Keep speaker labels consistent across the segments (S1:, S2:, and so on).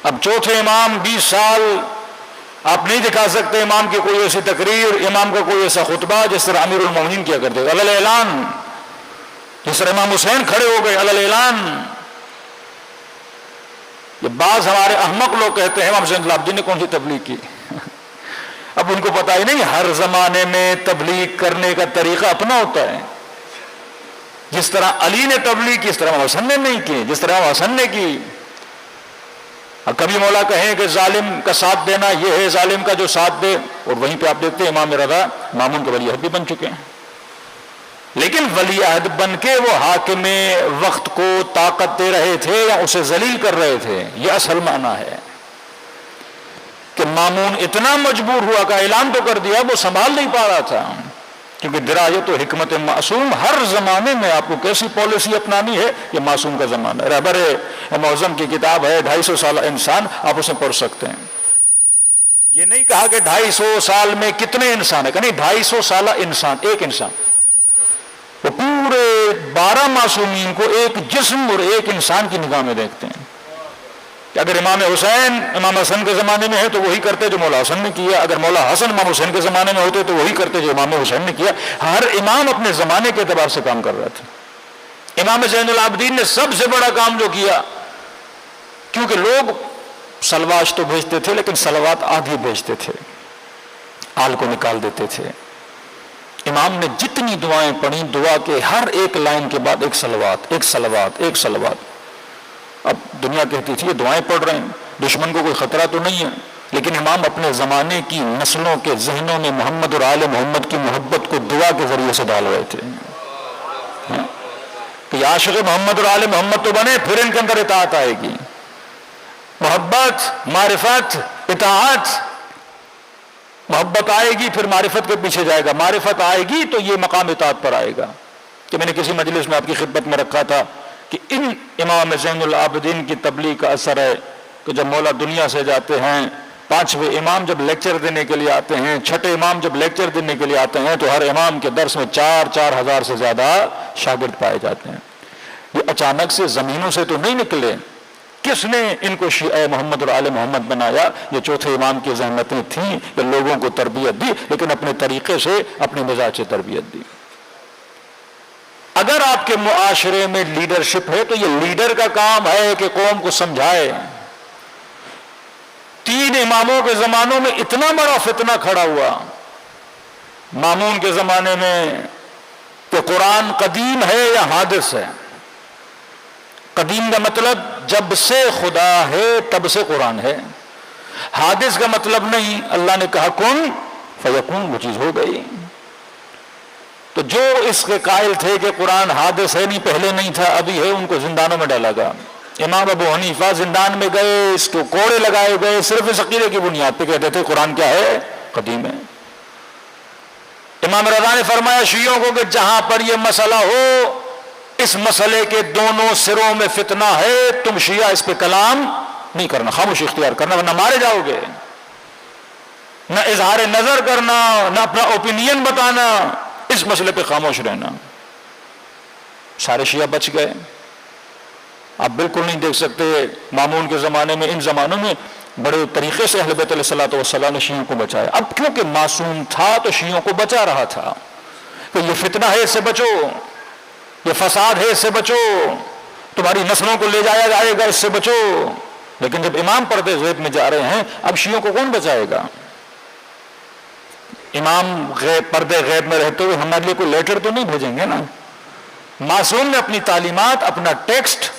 S1: اب چوتھے امام 20 سال آپ نہیں دکھا سکتے امام کی کوئی ایسی تقریر، امام کا کوئی ایسا خطبہ جس طرح امیر المومنین کیا کرتے تھے، علی اعلان، جس طرح امام حسین کھڑے ہو گئے علی اعلان۔ یہ بعض ہمارے احمق لوگ کہتے ہیں امام زین العابدین نے کون سی تبلیغ کی؟ اب ان کو پتہ ہی نہیں ہر زمانے میں تبلیغ کرنے کا طریقہ اپنا ہوتا ہے۔ جس طرح علی نے تبلیغ کی اس طرح امام حسن نے نہیں کی، جس طرح امام حسن نے کی۔ اب کبھی مولا کہیں کہ ظالم کا ساتھ دینا یہ ہے ظالم کا جو ساتھ دے، اور وہیں پہ آپ دیکھتے ہیں امام رضا مامون کے ولی عہد بھی بن چکے ہیں، لیکن ولی عہد بن کے وہ حاکم وقت کو طاقت دے رہے تھے یا اسے ذلیل کر رہے تھے؟ یہ اصل معنی ہے کہ مامون اتنا مجبور ہوا کہ اعلان تو کر دیا، وہ سنبھال نہیں پا رہا تھا، کیونکہ درایت و حکمت معصوم ہر زمانے میں آپ کو کیسی پالیسی اپنانی ہے، یہ معصوم کا زمانہ ہے۔ رہبر معظم کی کتاب ہے 250 سالہ انسان، آپ اسے پڑھ سکتے ہیں۔ یہ نہیں کہا کہ 250 سال میں کتنے انسان ہیں، کہ نہیں 250 سالہ انسان، ایک انسان، وہ پورے 12 معصومین کو ایک جسم اور ایک انسان کی نگاہ میں دیکھتے ہیں کہ اگر امام حسین امام حسن کے زمانے میں ہے تو وہی کرتے جو مولا حسن نے کیا، اگر مولا حسن امام حسین کے زمانے میں ہوتے تو وہی کرتے جو امام حسین نے کیا۔ ہر امام اپنے زمانے کے اعتبار سے کام کر رہا تھا۔ امام زین العابدین نے سب سے بڑا کام جو کیا، کیونکہ لوگ سلواش تو بھیجتے تھے لیکن سلوات آدھی بھیجتے تھے، آل کو نکال دیتے تھے، امام نے جتنی دعائیں پڑھی، دعا کے ہر ایک لائن کے بعد ایک سلوات، ایک سلوات، ایک سلوات۔ اب دنیا کہتی تھی یہ دعائیں پڑھ رہے ہیں، دشمن کو کوئی خطرہ تو نہیں ہے، لیکن امام اپنے زمانے کی نسلوں کے ذہنوں میں محمد اور آل محمد کی محبت کو دعا کے ذریعے سے ڈال رہے تھے کہ عاشق محمد اور آل محمد تو بنے، پھر ان کے اندر اطاعت آئے گی، محبت، معرفت، اطاعت۔ محبت آئے گی پھر معرفت کے پیچھے جائے گا، معرفت آئے گی تو یہ مقام اطاعت پر آئے گا۔ کہ میں نے کسی مجلس میں آپ کی خدمت میں رکھا تھا کہ ان امام زین العابدین کی تبلیغ کا اثر ہے کہ جب مولا دنیا سے جاتے ہیں، 5ویں امام جب لیکچر دینے کے لیے آتے ہیں، 6ٹھے امام جب لیکچر دینے کے لیے آتے ہیں تو ہر امام کے درس میں 4 ہزار سے زیادہ شاگرد پائے جاتے ہیں۔ یہ اچانک سے زمینوں سے تو نہیں نکلے، کس نے ان کو شیعہ محمد اور آل محمد بنایا؟ یہ چوتھے امام کی زحمتیں تھیں کہ لوگوں کو تربیت دی، لیکن اپنے طریقے سے، اپنے مزاج سے تربیت دی۔ اگر آپ کے معاشرے میں لیڈرشپ ہے تو یہ لیڈر کا کام ہے کہ قوم کو سمجھائے۔ 3 اماموں کے زمانوں میں اتنا بڑا فتنہ کھڑا ہوا، مامون کے زمانے میں، کہ قرآن قدیم ہے یا حادث ہے۔ قدیم کا مطلب جب سے خدا ہے تب سے قرآن ہے، حادث کا مطلب نہیں اللہ نے کہا کن فیکون، وہ چیز ہو گئی۔ تو جو اس کے قائل تھے کہ قرآن حادث ہے، نہیں پہلے نہیں تھا ابھی ہے، ان کو زندانوں میں ڈالا گیا۔ امام ابو حنیفہ زندان میں گئے، اس کو کوڑے لگائے گئے، صرف اس عقیدے کی بنیاد پہ کہتے تھے قرآن کیا ہے؟ قدیم ہے۔ امام رضا نے فرمایا شیعوں کو کہ جہاں پر یہ مسئلہ ہو، اس مسئلے کے دونوں سروں میں فتنہ ہے، تم شیعہ اس پہ کلام نہیں کرنا، خاموشی اختیار کرنا ورنہ مارے جاؤ گے، نہ اظہار نظر کرنا، نہ اپنا اوپینین بتانا، اس مسئلے پہ خاموش رہنا۔ سارے شیعہ بچ گئے۔ آپ بالکل نہیں دیکھ سکتے مامون کے زمانے میں، ان زمانوں میں بڑے طریقے سے اہل بیت علیہ الصلوۃ والسلام نے شیعوں کو بچایا۔ اب کیونکہ معصوم تھا تو شیعوں کو بچا رہا تھا کہ یہ فتنہ ہے، اس سے بچو، یہ فساد ہے، اس سے بچو، تمہاری نسلوں کو لے جایا جائے گا، اس سے بچو۔ لیکن جب امام پردے غیب میں جا رہے ہیں، اب شیعوں کو کون بچائے گا؟ امام پردے غیب میں رہتے ہوئے ہمارے لیے کوئی لیٹر تو نہیں بھیجیں گے نا۔ معصوم نے اپنی تعلیمات، اپنا ٹیکسٹ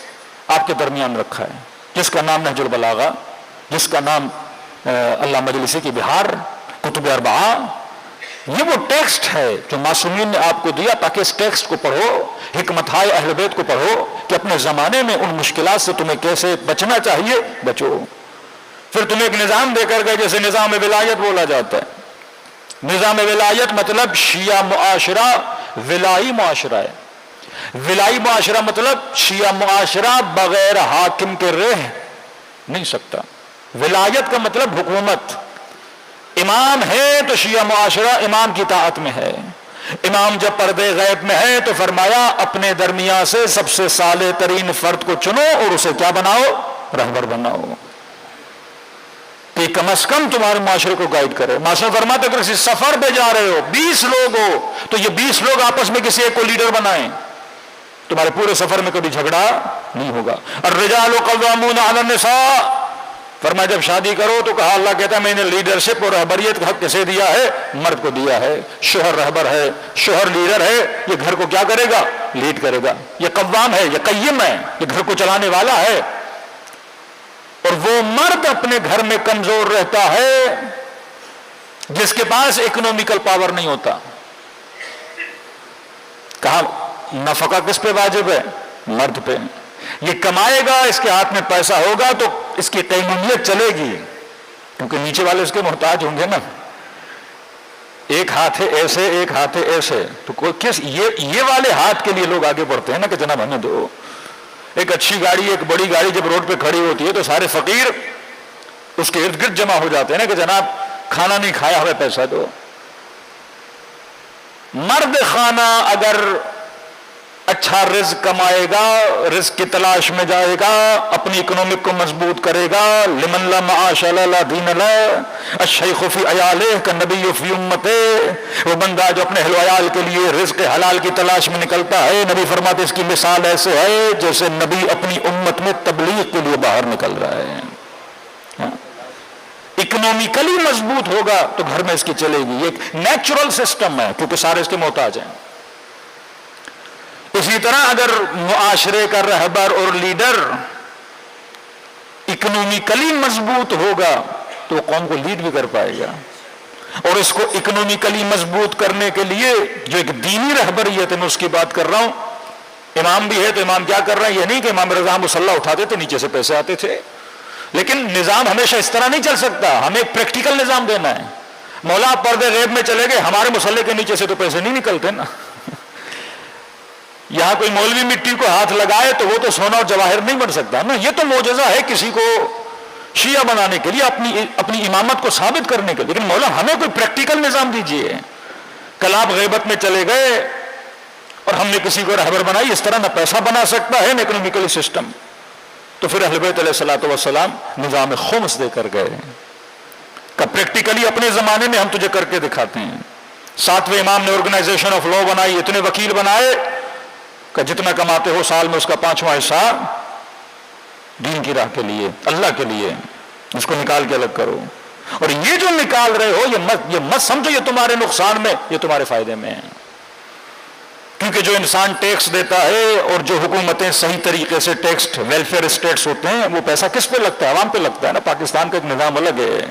S1: آپ کے درمیان رکھا ہے، جس کا نام نہج البلاغہ، جس کا نام علامہ مجلسی کی بہار، کتب اربعہ، یہ وہ ٹیکسٹ ہے جو معصومین نے آپ کو دیا تاکہ اس ٹیکسٹ کو پڑھو، حکمتہائے اہل بیت کو پڑھو کہ اپنے زمانے میں ان مشکلات سے تمہیں کیسے بچنا چاہیے، بچو۔ پھر تمہیں ایک نظام دے کر گئے جیسے نظام ولایت بولا جاتا ہے۔ نظام ولایت مطلب شیعہ معاشرہ ولائی معاشرہ ہے۔ ولائی معاشرہ مطلب شیعہ معاشرہ بغیر حاکم کے رہ نہیں سکتا۔ ولایت کا مطلب حکومت۔ امام ہے تو شیعہ معاشرہ امام کی طاعت میں ہے۔ امام جب پردے غیب میں ہے تو فرمایا اپنے درمیان سے سب سے صالح ترین فرد کو چنو اور اسے کیا بناؤ؟ رہبر بناؤ۔ کہ کم از کم تمہارے معاشرے کو گائیڈ کرے. معاشرہ فرماتے اگر کسی سفر پہ جا رہے ہو 20 لوگ ہو تو یہ 20 لوگ آپس میں کسی ایک کو لیڈر بنائیں, تمہارے پورے سفر میں کبھی جھگڑا نہیں ہوگا. الرجال قوامون علی النساء, فرمایا جب شادی کرو تو کہا اللہ کہتا ہے میں نے لیڈرشپ اور رہبریت کا حق کسے دیا ہے؟ مرد کو دیا ہے. شوہر رہبر ہے, شوہر لیڈر ہے, یہ گھر کو کیا کرے گا؟ لیڈ کرے گا. یہ قوام ہے, یہ قیم ہے, یہ گھر کو چلانے والا ہے. اور وہ مرد اپنے گھر میں کمزور رہتا ہے جس کے پاس اکنومیکل پاور نہیں ہوتا. کہا نفقہ کس پہ واجب ہے؟ مرد پہ. یہ کمائے گا, اس کے ہاتھ میں پیسہ ہوگا تو اس کی قیمومیت چلے گی, کیونکہ نیچے والے اس کے محتاج ہوں گے نا. ایک ہاتھ ہے ایسے, ایک ہاتھ ہے ایسے, تو کس یہ والے ہاتھ کے لیے لوگ آگے بڑھتے ہیں نا کہ جناب ہمیں دو. ایک اچھی گاڑی, ایک بڑی گاڑی جب روڈ پہ کھڑی ہوتی ہے تو سارے فقیر اس کے ارد گرد جمع ہو جاتے ہیں نا کہ جناب کھانا نہیں کھایا, ہمیں پیسہ دو. مرد خانہ اگر اچھا رزق کمائے گا, رزق کی تلاش میں جائے گا, اپنی اکنومک کو مضبوط کرے گا. لمن لا معاش له لا دین له الشیخ فی عیاله کالنبی فی امته, وہ بندہ جو اپنے اہل و عیال کے لیے رزق حلال کی تلاش میں نکلتا ہے, نبی فرماتے اس کی مثال ایسے ہے جیسے نبی اپنی امت میں تبلیغ کے لیے باہر نکل رہا ہے. اکنومیکلی مضبوط ہوگا تو گھر میں اس کی چلے گی. یہ ایک نیچرل سسٹم ہے کیونکہ سارے اس کے محتاج ہیں. اسی طرح اگر معاشرے کا رہبر اور لیڈر اکنومیکلی مضبوط ہوگا تو وہ قوم کو لیڈ بھی کر پائے گا. اور اس کو اکنومیکلی مضبوط کرنے کے لیے جو ایک دینی رہبریت ہے, میں اس کی بات کر رہا ہوں. امام بھی ہے تو امام کیا کر رہا ہے؟ یہ نہیں کہ امام رضا مصلی اٹھاتے تھے نیچے سے پیسے آتے تھے, لیکن نظام ہمیشہ اس طرح نہیں چل سکتا. ہمیں ایک پریکٹیکل نظام دینا ہے. مولا پردے غیب میں چلے گئے, ہمارے مصلی کے نیچے سے تو پیسے نہیں نکلتے نا. یہاں کوئی مولوی مٹی کو ہاتھ لگائے تو وہ تو سونا اور جواہر نہیں بن سکتا نا. یہ تو معجزہ ہے کسی کو شیعہ بنانے کے لیے, اپنی امامت کو ثابت کرنے کے لیے. لیکن مولا ہمیں کوئی پریکٹیکل نظام دیجیے. کل آپ غیبت میں چلے گئے اور ہم نے کسی کو رہبر بنائی, اس طرح نہ پیسہ بنا سکتا ہے نہ اکنومیکلی سسٹم. تو پھر اہل بیت علیہ الصلوۃ والسلام نظام خمس دے کر گئے کہ پریکٹیکلی اپنے زمانے میں ہم تجھے کر کے دکھاتے ہیں. 7ویں امام نے آرگنائزیشن آف لا بنائی, اتنے وکیل بنائے کہ جتنا کماتے ہو سال میں اس کا 5واں حصہ دین کی راہ کے لیے, اللہ کے لیے, اس کو نکال کے الگ کرو. اور یہ جو نکال رہے ہو یہ مت سمجھو یہ تمہارے نقصان میں, یہ تمہارے فائدے میں ہے. کیونکہ جو انسان ٹیکس دیتا ہے اور جو حکومتیں صحیح طریقے سے ٹیکس ویلفیئر اسٹیٹس ہوتے ہیں, وہ پیسہ کس پہ لگتا ہے؟ عوام پہ لگتا ہے نا. پاکستان کا ایک نظام الگ ہے,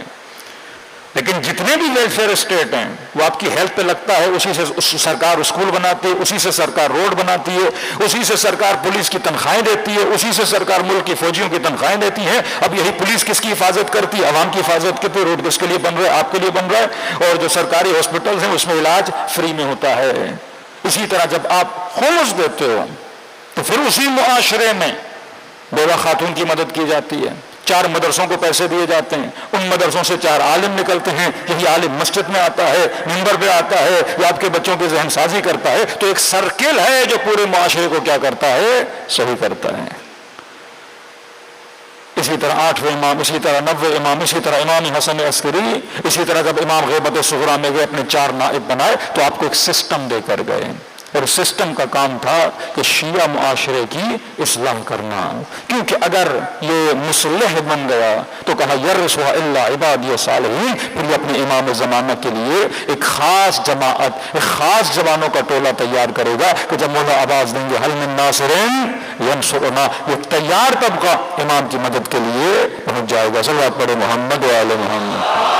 S1: لیکن جتنے بھی ویلفیئر اسٹیٹ ہیں وہ آپ کی ہیلتھ پہ لگتا ہے. اسی سے سرکار اسکول بناتی ہے, اسی سے سرکار روڈ بناتی ہے, اسی سے سرکار پولیس کی تنخواہیں دیتی ہے, اسی سے سرکار ملک کی فوجیوں کی تنخواہیں دیتی ہے. اب یہی پولیس کس کی حفاظت کرتی ہے؟ عوام کی حفاظت کرتی ہے. روڈ کس کے لیے بن رہا ہے؟ آپ کے لیے بن رہا ہے. اور جو سرکاری ہاسپٹلز ہیں اس میں علاج فری میں ہوتا ہے. اسی طرح جب آپ خمس دیتے ہو تو پھر اسی معاشرے میں بیوہ خاتون کی مدد کی جاتی ہے. 4 مدرسوں کو پیسے دیے جاتے ہیں, ان مدرسوں سے 4 عالم نکلتے ہیں. یہی عالم مسجد میں آتا ہے, منبر پہ آتا ہے, یا آپ کے بچوں کی ذہن سازی کرتا ہے. تو ایک سرکل ہے جو پورے معاشرے کو کیا کرتا ہے؟ صحیح کرتا ہے. اسی طرح 8ویں امام, اسی طرح 90 امام, اسی طرح امام حسن عسکری, اسی طرح جب امام غیبت صغریٰ میں گئے اپنے 4 نائب بنائے تو آپ کو ایک سسٹم دے کر گئے. اور سسٹم کا کام تھا کہ شیعہ معاشرے کی اصلاح کرنا. کیونکہ اگر یہ مصلح بن گیا تو کہا یرثها الا عبادی الصالحین, پھر یہ اپنے امام زمانہ کے لیے ایک خاص جماعت, ایک خاص جوانوں کا ٹولہ تیار کرے گا کہ جب مولا آواز دیں گے حل من ناصر ینصرنا, یہ تیار طبقہ امام کی مدد کے لیے پہنچ جائے گا. صلوات پڑھے محمد و آل محمد.